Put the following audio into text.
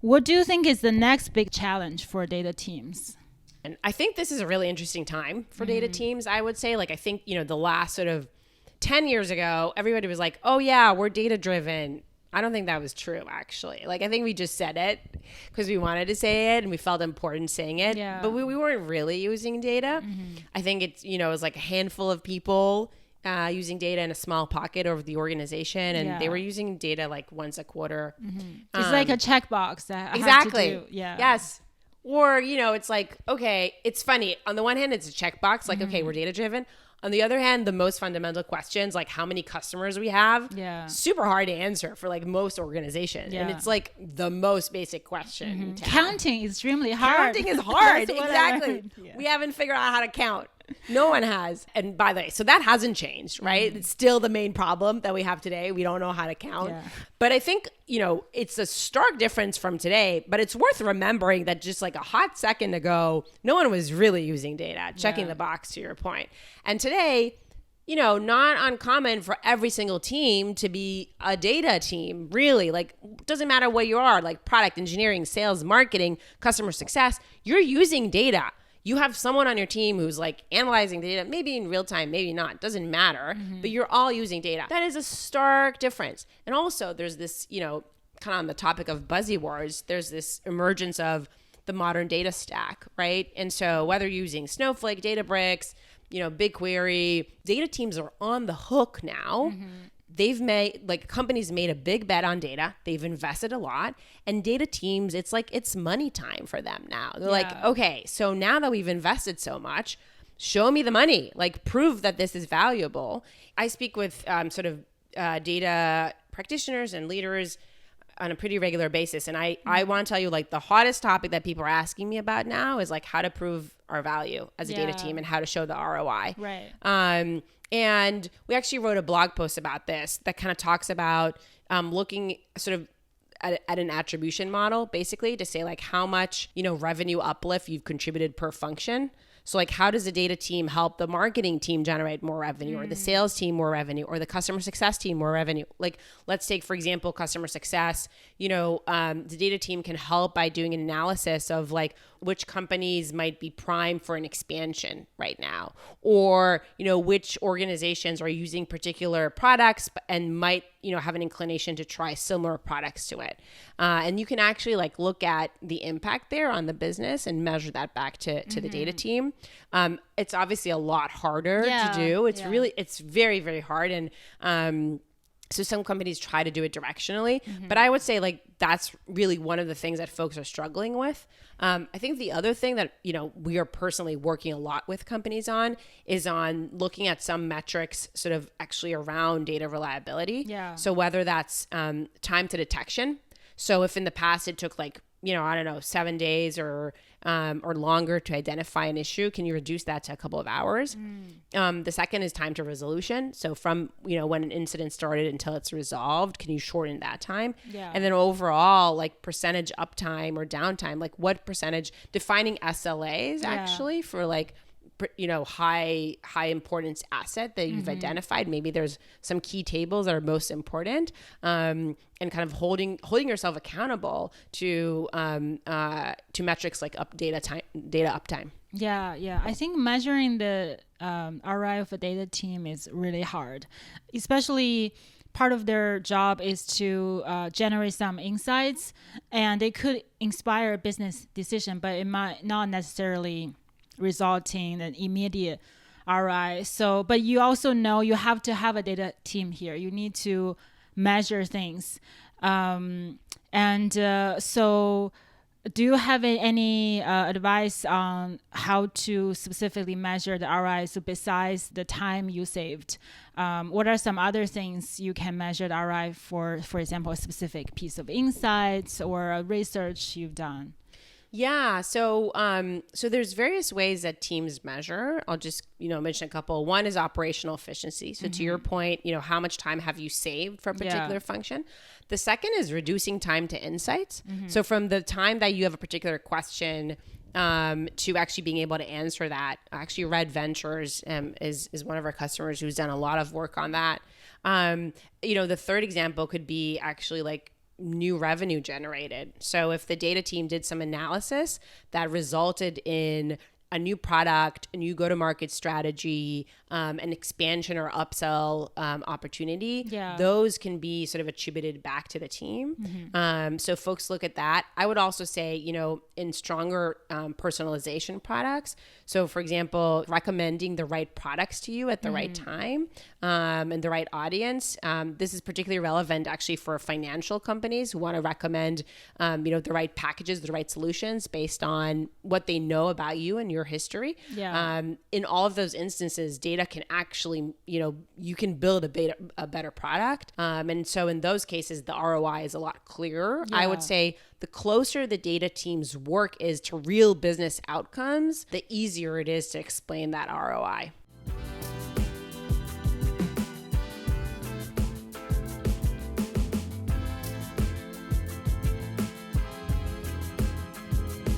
What do you think is the next big challenge for data teams? And I think this is a really interesting time for data teams, I would say. Like, I think, the last sort of 10 years ago, everybody was like, oh yeah, we're data driven. I don't think that was true, actually. Like, I think we just said it because we wanted to say it and we felt important saying it. Yeah. But we weren't really using data. I think it's, it was like a handful of people using data in a small pocket over the organization. And they were using data like once a quarter. It's like a checkbox that I exactly. have to do. Yeah. Yes. Or, it's like, okay, it's funny. On the one hand, it's a checkbox. Like, okay, we're data driven. On the other hand, the most fundamental questions, like how many customers we have, super hard to answer for like most organizations. And it's like the most basic question. Counting is extremely hard. Counting is hard. That's what I Exactly. learned. Yeah. We haven't figured out how to count. No one has. And by the way, so that hasn't changed, right? It's still the main problem that we have today. We don't know how to count. Yeah. But I think, it's a stark difference from today, but it's worth remembering that just like a hot second ago, no one was really using data, checking the box to your point. And today, not uncommon for every single team to be a data team, really. Like, doesn't matter what you are, like product engineering, sales, marketing, customer success, you're using data. You have someone on your team who's like analyzing data, maybe in real time, maybe not, doesn't matter, but you're all using data. That is a stark difference. And also there's this, kind of on the topic of buzzwords, there's this emergence of the modern data stack, right? And so whether you're using Snowflake, Databricks, BigQuery, data teams are on the hook now. They've made, like, companies made a big bet on data. They've invested a lot. And data teams, it's like, it's money time for them now. They're like, okay, so now that we've invested so much, show me the money. Like, prove that this is valuable. I speak with sort of data practitioners and leaders on a pretty regular basis. And I want to tell you, like, the hottest topic that people are asking me about now is, like, how to prove our value as a data team and how to show the ROI. Right. And we actually wrote a blog post about this that kind of talks about looking sort of at an attribution model, basically, to say like how much, revenue uplift you've contributed per function. So like, how does the data team help the marketing team generate more revenue, or the sales team more revenue, or the customer success team more revenue? Like, let's take, for example, customer success. The data team can help by doing an analysis of like which companies might be primed for an expansion right now, or, which organizations are using particular products and might, have an inclination to try similar products to it. And you can actually like look at the impact there on the business and measure that back to the data team. It's obviously a lot harder to do. It's very, very hard. And, so some companies try to do it directionally, but I would say like that's really one of the things that folks are struggling with. I think the other thing that, we are personally working a lot with companies on is on looking at some metrics sort of actually around data reliability. Yeah. So whether that's time to detection. So if in the past it took like, 7 days or longer to identify an issue, can you reduce that to a couple of hours? The second is time to resolution. So from, when an incident started until it's resolved, can you shorten that time? Yeah. And then overall, like percentage uptime or downtime, like what percentage, defining SLAs actually for like, high importance asset that you've identified. Maybe there's some key tables that are most important, and kind of holding yourself accountable to metrics like data uptime. Yeah. I think measuring the ROI of a data team is really hard, especially part of their job is to generate some insights, and they could inspire a business decision, but it might not necessarily result in an immediate ROI. So, but you also know you have to have a data team here. You need to measure things. So do you have any advice on how to specifically measure the ROI? So besides the time you saved, what are some other things you can measure the ROI for example, a specific piece of insights or a research you've done? Yeah. So there's various ways that teams measure. I'll just, mention a couple. One is operational efficiency. So to your point, how much time have you saved for a particular function? The second is reducing time to insights. So from the time that you have a particular question to actually being able to answer that. Actually, Red Ventures is one of our customers who's done a lot of work on that. The third example could be actually like new revenue generated. So if the data team did some analysis that resulted in a new product, a new go-to-market strategy, an expansion or upsell opportunity, those can be sort of attributed back to the team. So folks look at that. I would also say, in stronger personalization products. So for example, recommending the right products to you at the right time and the right audience. This is particularly relevant actually for financial companies who want to recommend, the right packages, the right solutions based on what they know about you and your history. In all of those instances, data can actually, you can build a better product. And so in those cases, the ROI is a lot clearer. I would say the closer the data team's work is to real business outcomes, the easier it is to explain that ROI.